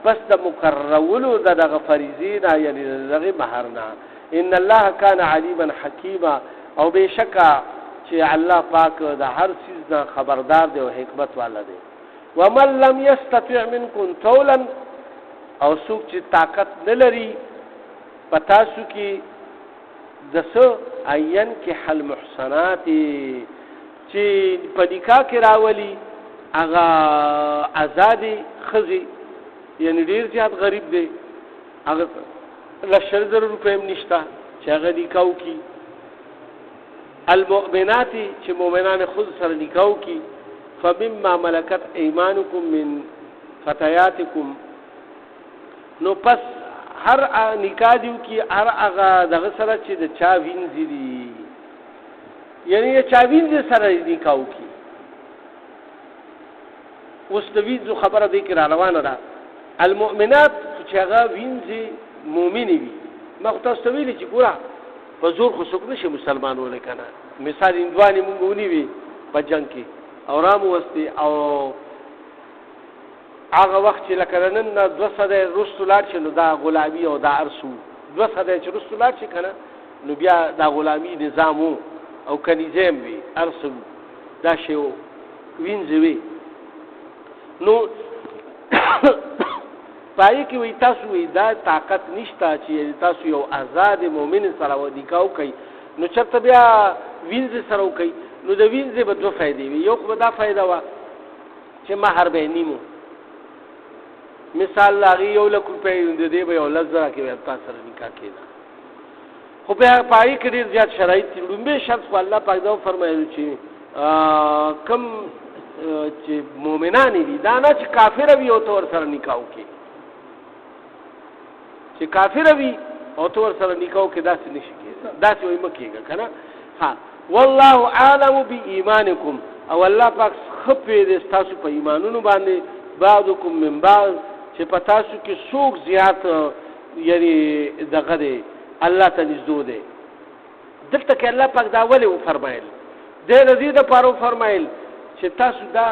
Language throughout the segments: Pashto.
پس د مقررولو دغه فریضینا یعنی دغه مہرنا ان الله کان علیما حکیما او بشکا چې الله پاک د هر چیز نه خبردار دی او حکمت والا دی ومن لم يستطع منكم طولا او څوک چې طاقت نه لري پتا سو کې دسو عین کې حل محسنات چې په نکاح کې راولي هغه آزادي خزي یعنی ډیر زیات غریب دی هغه لشر ضرور روپیم نشتا چې هغه نکاح کی المؤمنات چې مؤمنان خود سره نکاح کی فمما ملکت ایمانکم من فتياتکم نو پس هر نکاح دیو کی هر هغه دغه سره چې د چا وینځي دي یعنی چا وینځي سره نکاح کی اوس د وینځو خبره دی کې روانه ده المؤمنات چې هغه وینځي مؤمنې وي مختص ویلي چې ګوره په زور خو څوک نشي مسلمان ولیکنه مثال اندواني مونږ ونیوي په جنگ کې او رامو وستي او هغه وخت چې لکه نن 200 رسول الله چې نو دا غلامي او دا ارسو 200 چې رسول الله چې کنه نو بیا دا غلامي نظامو او کنيزم وي ارسو دا شی وینځوي نو پای کې وي تاسو وي دا طاقت نشته چې تاسو یو آزاد مؤمن سره ودیکاو کوي نو چرته بیا وینځ سره کوي نو د وینځ به دوه فائدې وي یو خو دا فائدہ وا چې مہر به نیمو مثال لاغي یو لک روپے د دې به یو لزره کې تاسو سره نکاح کېده خو په پای کې ډیر زیات شرایط لومبه شرط خو الله پاک دا فرمایلی چې کم چې مؤمنان دي دا نه چې کافر وي او تور سره نکاح کوي چې کافر وي او تور سره نکاح کې داسې نشي کېږي داسې وي مکیږي کنه ها والله اعلم بإيمانكم او الله پاک خپې د تاسو په ایمانونو باندې بعضکم من بعض چې په تاسو کې څوک زیات یعنی دغه دی الله ته نږدې دی دلته کې الله پاک دا ولې فرمایل د رضی د پاره فرمایل چې تاسو دا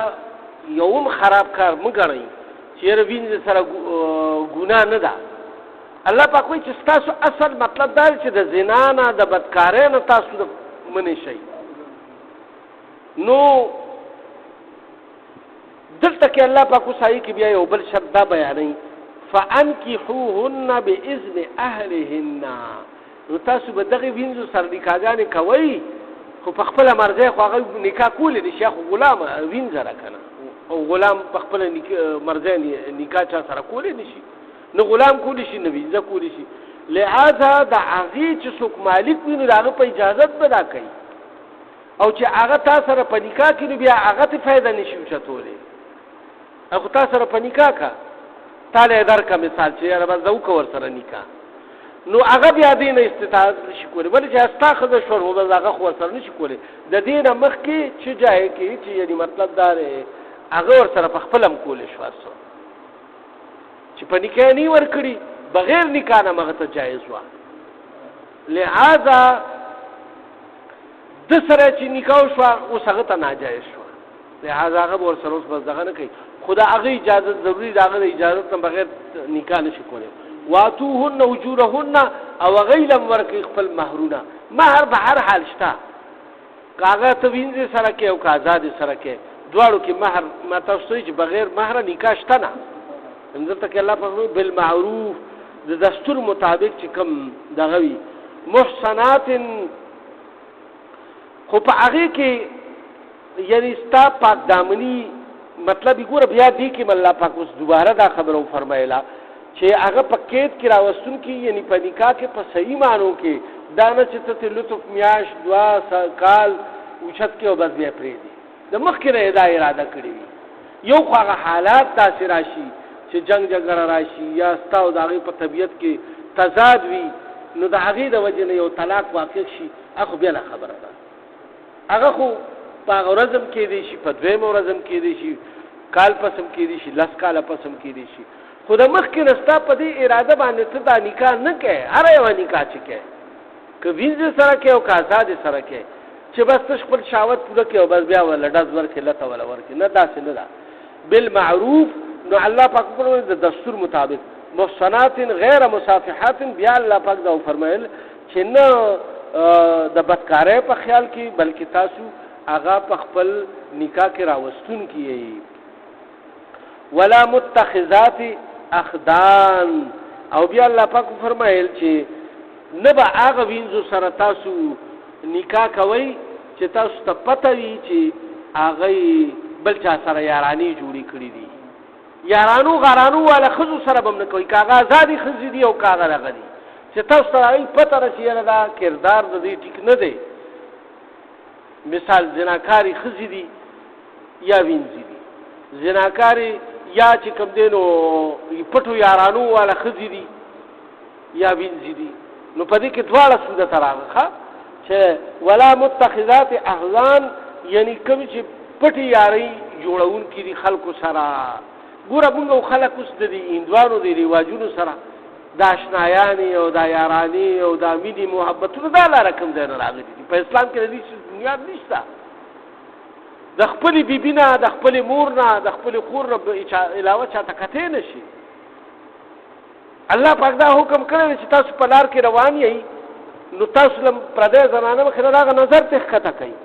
یوم خراب کار مګړئ چې روین سره ګناه نه ده الله پاک وایي چې تاسو اصل مطلب دا چې د زنا نه د بدکارۍ نه تاسو منې شئ نو دلته کې الله پاک وسایي کې بیا یو بل شرط دا بیانوي فانکحوهن باذن اهلهن نو تاسو به دغه وینځو سره نکاحګانې کوئ خو په خپل مرزه خو هغه نکاح کولې د شیخ غلام وینځه راکنه او غلام په خپل مرزه نکاح چا سره کولې نشي نو غلام کولی شي نو وینځه کولی شي لہذا د هغه چې څوک مالک وي نو هغه په اجازه پیدا کوي او چې هغه تاسو سره په نکاح کې نو بیا هغه ته فائدہ نشي چتولې هغه تاسو سره په نکاح کا تعالی درکا مثال چې یاره بس زو کور سره نکاح نو هغه بیا دین استطاعت نشي کولی ولې چې استاخذ شور هو بس هغه خو سره نشي کولی د دینه مخ کې چې ځای کې چې یعنی مطلب دا دی هغه ور سره په خپلم کولی شو چې په نکاح نه ور کړی بغیر نکاح نه مغه ته جایز و لہذا د سره چې نکاح شو او هغه ته ناجایز شو لہذا هغه ور سره اوس بس دغه نه کوي خدا هغه اجازه ضروری دغه اجازه ته بغیر نکاح نشي کولی واتوهن اجورهن او غیلم ورکی خپل مہرونه مہر به هر حال شته کاغه ته وینځي سره کې او آزاد سره کې دواړو کې مہر ما تاسو چې بغیر مہر نکاح شته نه اندته کې الله په بالمعروف د دستور مطابق چې کوم دغه وي محسنات خو په هغه کې یعنی ستا پاک دامنی مطلب ګوره بیا دی کې الله پاک اوس دوباره دا خبرو فرمایلا چې هغه پکیت کې راوستون کې یعنی په نکاح کې په صحیح مانو کې دانه چې ته لطف میاش دعا کال اوچت کې او بس بیا پرې دي د مخ کې دا اراده کړی وي یو خو هغه حالات تاثیر راشي چې جنگ جګړه راشي یا ستاو د هغه په طبیعت کې تضاد وي نو د هغه د وجه نه یو طلاق واقع شي هغه بیا خبره ده هغه خو په ورځم کې دي شي په دویم ورځم کې دي شي کال پسم کې دي شي لس کال پسم کې دي شي خود مخ کې نستا په دې اراده باندې ته دا نکاح نه کوي هر یو نکاح چې کوي که وینځ سره کوي او که آزاد سره کوي چې بس خپل شاوت پوره کوي او بس بیا ول ډز ورکې لته ول ورکې نه داسې نه ده بالمعروف نو الله پاک فرمایي د دستور مطابق محصنات غیر مصافحات بیا الله پاک دا فرمایل چې نه د بدکارۍ په خیال کې بلکې تاسو هغه په خپل نکاح کې راوستون کیږي ولا متخذات اخدان او بیا الله پاک فرمایل چې نه به هغه وینځو سره تاسو نکاح کوي چې تاسو ته پته وي چې هغه بل چا سره یارانی جوړی کړی دي یارانو غرانو والا خزو سره بم نه کوي کاغه آزادي خزي دي او کاغه راغلي چې تاسو ته پته راشي دا کردار د دې ټیک نه دی مثال زناکاری خزي دي یا وینځي دي زناکاری یا چې کوم دینو پټو یارانو والا خزي دي یا وینځي دي نو پدې کې دواړه سوده تراغه چې ولا متخذات احزان یعنی کوم چې پټي یاري جوړون کې دي خلکو سره ګوره موږ خلک اوس د هندوانو د رواجونو سره دا آشنایانې او دا یارانې او دا مینې محبتونه دا لاره کوم ځای نه راغلي دي په اسلام کې د دې بنیاد نشته د خپلې بیبي نه د خپلې مور نه د خپلې خور نه علاوه چاته کتې نه شي الله پاک دا حکم کړی چې تاسو په لار کې روان یئ نو تاسو لم پردی زنانه مخې نه هغه نظر ته ښکته کوي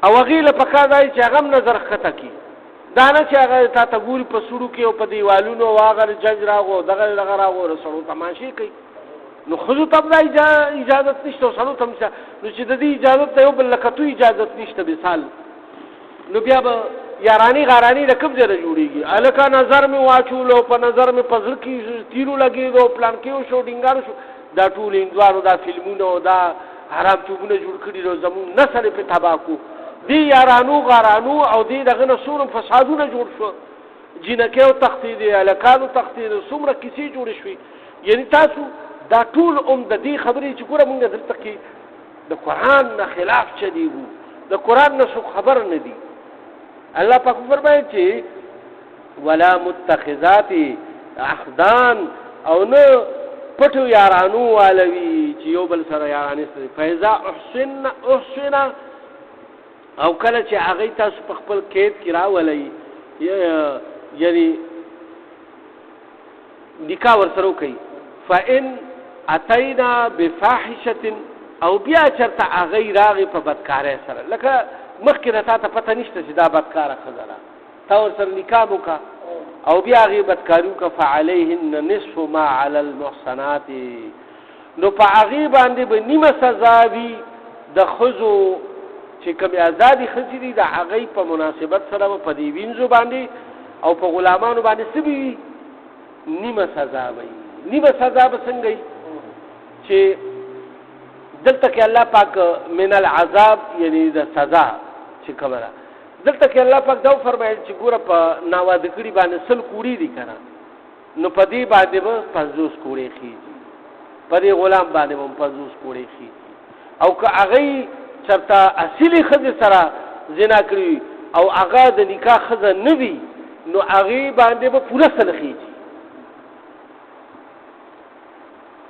او هغې له پکار دی چې هغه هم نظر ښکته کړي دا نه چې هغه تا ته ګوري په سوړو کې او په دیوالونو او هغه جنج راغو دغه راغو سړو تماشې کوي نو ښځو ته دا اجازت نشته او سړو ته هم نو چې د دې اجازت ته یو بل لکتو اجازت نشته مثال نو بیا به یارانی غارانی د کوم ځای نه جوړېږي هلکه نظر مې واچولو په نظر مې په زړه کې تیرو لګېدو پلان کې وشو ډینګار شو دا ټول هندوانو دا فلمونه او دا حرام چوبونه جوړ کړي نو زموږ نسل یې پرې تباه کړو دی یارانو غارانو او دی دغه نه څومره فسادونه جوړ شو جینکې او تختې دی هلکانو تختې دی څومره کیسې جوړې شوې یعنی تاسو دا ټول د دې خبرې چې ګوره مونږ دلته کې د قرآن نه خلاف چلیږو د قرآن نه څوک خبر نه دي الله پاک فرمایي چې ولا متخذات اخدان او نه پټو یارانو والوي چې یو بل سره یارانې سره فیضا احسن او کله چې هغه تاسو په خپل کېد کې راولئ یعنی نکاح ورسره کوي فإن اتینا بفاحشه او بیا چرته هغه راغی په بدکارۍ سره لکه مخکې نه تا ته پته نشته چې دا بدکاره ښځه ده تا ورسره نکاح وکړه او بیا هغې بدکاري وکړه فعلیهن نصف ما علی المحصنات نو په هغې باندې به نیمه سزا وي د ښځو چې کومې ازادي ښځې دي د هغې په مناسبت سره به په دې وینځو باندې او په غلامانو باندې څه به وي نیمه سزا به وي نیمه سزا به څنګه وي چې دلته کې الله پاک من العذاب یعنی د سزا چې کومه ده دلته کې الله پاک دا فرمایل چې ګوره په ناواده کړي باندې 100 کوړي دي که نه نو په دې باندې به 50 کوړې خېږي په دې غلام باندې به 50 کوړې خېږي او که هغې چرته اصلي ښځې سره زنا کړي او هغه د نکاح ښځه نه وي نو هغې باندې به پوره 100 خېږي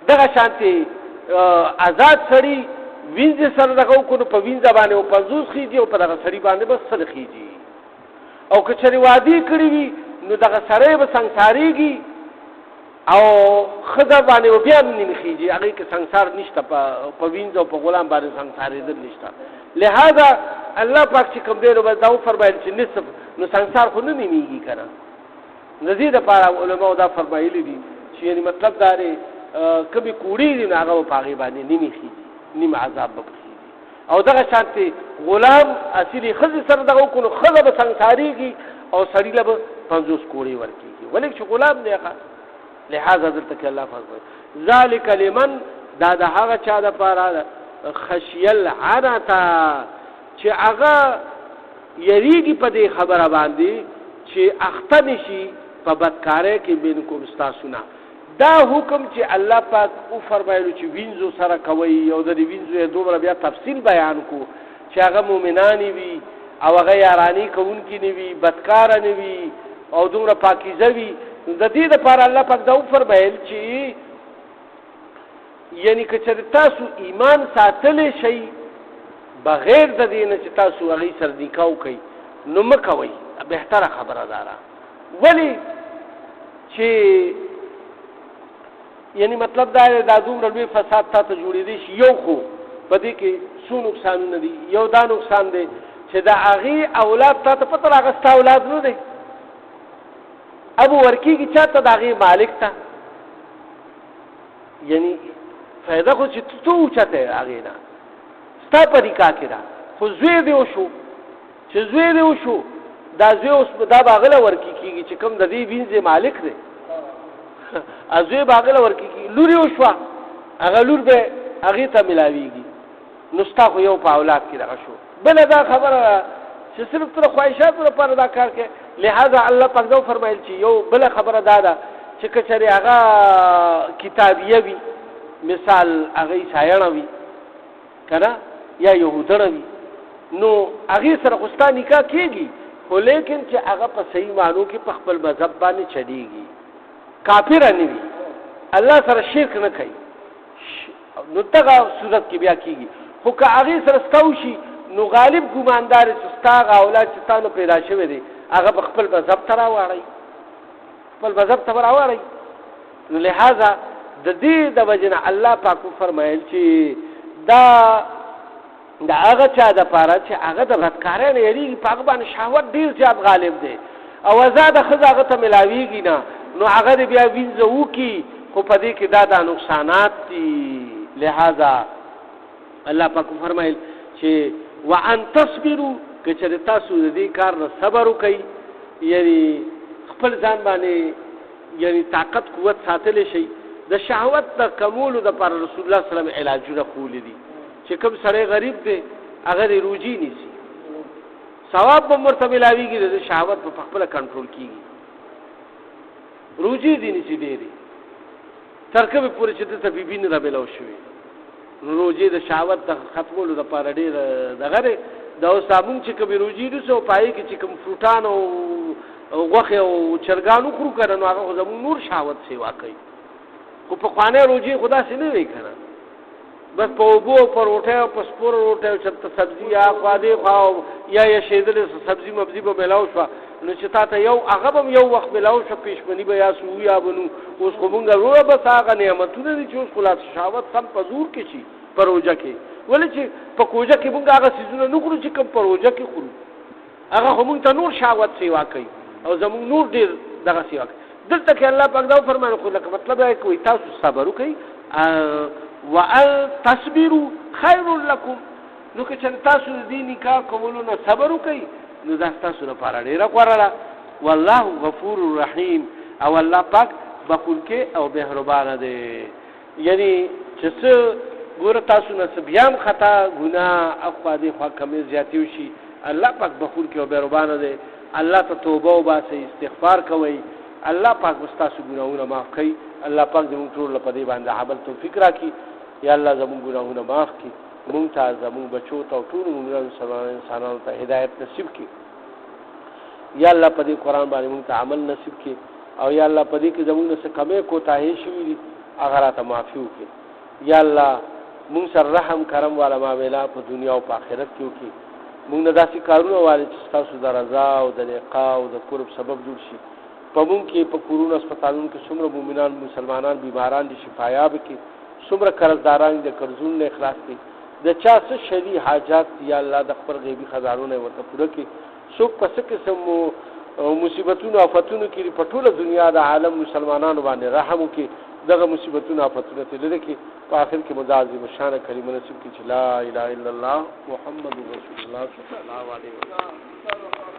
دغه شانتې آزاد سړي وینځ سره دغه وکړو په وینځه باندې او 50 خېږي او په دغه سړي باندې به 100 خېږي او که چېرې وادي کړي وي نو دغه سړی به سنګسارېږي او ښځه باندې بیا هم نیم خېږي هغې کې سنګسار نشته په وینځ او په غلام باندې سنګسارېدل نشته لهذا الله پاک چې کوم دی نو بس دا وفرمایل چې نصف نو سنګسار خو نه نیمېږي که نه د دې دپاره علماو دا فرمایلي دي چې یعنې مطلب دا دی کبھی کوړی دي نو هغه په هغې باندې نیمې خېږي نیم عذاب به خېږي او دغه شانتې غلام اصلي ښځې سره دغه وکړو نو ښځه به سنګسارېږي او سړي له به 50 کوړې ورکېږي ولې چې غلام دی هغه لہذا دلته کې الله فرمایي ذلک لمن دا د هغه چا دپاره خشي العنته چې هغه یریږي په دې خبره باندې چې اخته نشي په بدکارۍ کې بینکم ستاسو نه دا حکم چې الله پاک او فرمایلو چې وینځو سره کوي او د دې وینځو یې دومره بیا تفصیل بیان کو چې هغه مؤمنانی وي او هغه یارانی کوونکي نه وي بدکاره نه وي او دومره پاکیزه وي د دې دپاره الله پاک دا وفرمایل چې یعنی که چېرې تاسو ایمان ساتلی شئ بغیر د دې نه چې تاسو هغې سره نکاح وکئ نو مه کوئ بهتره خبره داره ولی چې یعنی مطلب دا د دومره لوی فساد تا ته جوړېدی شي یو خو په دې کې څو نقصانونه دي یو دا نقصان دی چې د هغې اولاد تا ته پته راغله ستا اولاد نه دی اب ورکېږي چا ته د هغې مالک ته یعنی فایده خو چې ته اوچته هغې نه ستا په نکاح کې ده خو زوی دې وشو چې زوی دې وشو دا زوی اوس دا به هغه له ورکې کېږي چې کوم د دې وینځې مالک دی زوی به هغه له ورکې کېږي لور یې وشوه هغه لور به هغې ته ملاویږي نو ستا خو یو په اولاد کې دغه شو بله دا خبره ده چې صرف ته د خواهشاتو لپاره دا کار کوي لہذا الله پاک دا فرمایل چې یو بله خبره دا ده چې که چېرې هغه کتابیه وي مثال هغه عیسایانه وي که نه یا یهودانه وي نو هغې سره خو ستا نکاح کېږي خو لیکن چې هغه په صحیح معنو کې په خپل مذهب باندې چلیږي کافره نه وي الله سره شرک نه کوي نو دغه صورت کې بیا کېږي خو که هغې سره ستا وشي نو غالب ګماندار چې ستا هغه اولاد چې تا نو پیدا شوی دی هغه به خپل مذهب ته راواړئ خپل مذهب ته به راواړئ نو لہذا د دې د وجې نه الله پاک فرمایل چې دا د هغه چا دپاره چې هغه د بدکارۍ نه یېرېږي په هغه باندې شهوت ډېر زیات غالب دی او ازاده ښځه هغه ته میلاویږي نه نو هغه د بیا وینځه وکړي خو په دې کې دا نقصانات دي لہذا الله پاک فرمایل چې وان تصبروا که چېرې تاسو د دې کار نه صبر وکئ یعنی خپل ځان باندې یعنی طاقت قوت ساتلی شئ د شهوت د کمولو دپاره رسول الله صلی الله علیه وسلم علاجونه ښوولي دي چې کوم سړی غریب دی هغه د روجي نیسي ثواب به ورته میلاویږي د شهوت به په خپله کنټرول کېږي روجي دې نیسي ډېرې تر کومې پورې چې دلته بیبي نه رامیلاو شوې نو روجې د شهوت د ختمولو دپاره ډېر دغه دی دا اوس مونږ چې کومې روجي نیسو په هغې کې چې کوم فروټان او غوښې او چرګان وخورو که نه نو هغه خو زمونږ نور شهوت سیوا کوي خو پخوانی روجې خو داسې نه وی که نه بس په اوبو او په روټۍ او په سپورو روټۍ او چېرته سبزي یا خوا دې خوا یا یشېدلې سبزي مبزي به میلاو شوه نو چې تا ته یو هغه به یو وخت میلاو شوه پېشمني به یا سو یا به نو اوس خو مونږ وروره بس هغه نعمتونه دي چې اوس خو لا شهوت سم په زور کې شي په روژه کې ولې چې په کوژه کې مونږ هغه څیزونه نه خورو چې کوم په روژه کې خورو هغه خو مونږ ته نور شهوت سیوا کوي او زمونږ نور ډېر دغه سیوا کوي دلته کې الله پاک دا وفرمایل خو لکه مطلب یې کوي تاسو صبر وکئ وان تصبروا خیر لكم نو که چېرې تاسو د دې نکاح کولو نه صبر وکئ نو دا ستاسو لپاره ډېره غوره ده والله غفور رحیم او الله پاک بخښونکی او مهربانه دی یعنی چې څه ګوره تاسو نه څه بیا هم خطا ګناه او خوا دې خوا کمې زیاتې وشي الله پاک بخښونکی او مهربانه دی الله ته توبه وباسئ استغفار کوئ الله پاک ستاسو ګناهونه معاف کوي الله پاک زموږ ټول په دې باندې عمل توفیق راکړي یا الله زموږ ګناهونه معاف کړي مونږ ته زموږ بچو ته او ټولو مؤمنانو انسانانو ته هدایت نصیب کړي یا الله په دې قرآن باندې مونږ ته عمل نصیب کړي او یا الله په دې کې زموږ نه څه کمې کوتاهۍ شوي دي هغه راته معافي وکړي یا الله مونږ سره رحم کرم والا معامله په دنیا او په آخرت کې وکړي مونږ نه داسې کارونه والي چې ستاسو د رضا او د لقا او د قرب سبب جوړ شي په مونږ کې په کورونو هسپتالونو کې څومره مؤمنان مسلمانان بیماران دي شفایاب کړي څومره قرضداران د قرضونو نه اخلاص کړي د چا څه شرعي حاجات یا الله د خپل غیبي خزانونه ورته پوره کړي څوک په څه قسم مصیبتونو آفتونو کې په ټوله دنیا د عالم مسلمانانو باندې رحم وکړي دغه مصیبتونو آفتونو ته لرې کړي په آخر کې مو د عظیم شانه کلمه نصیب کړي چې لا اله الا الله محمد رسول الله صلی الله علیه وسلم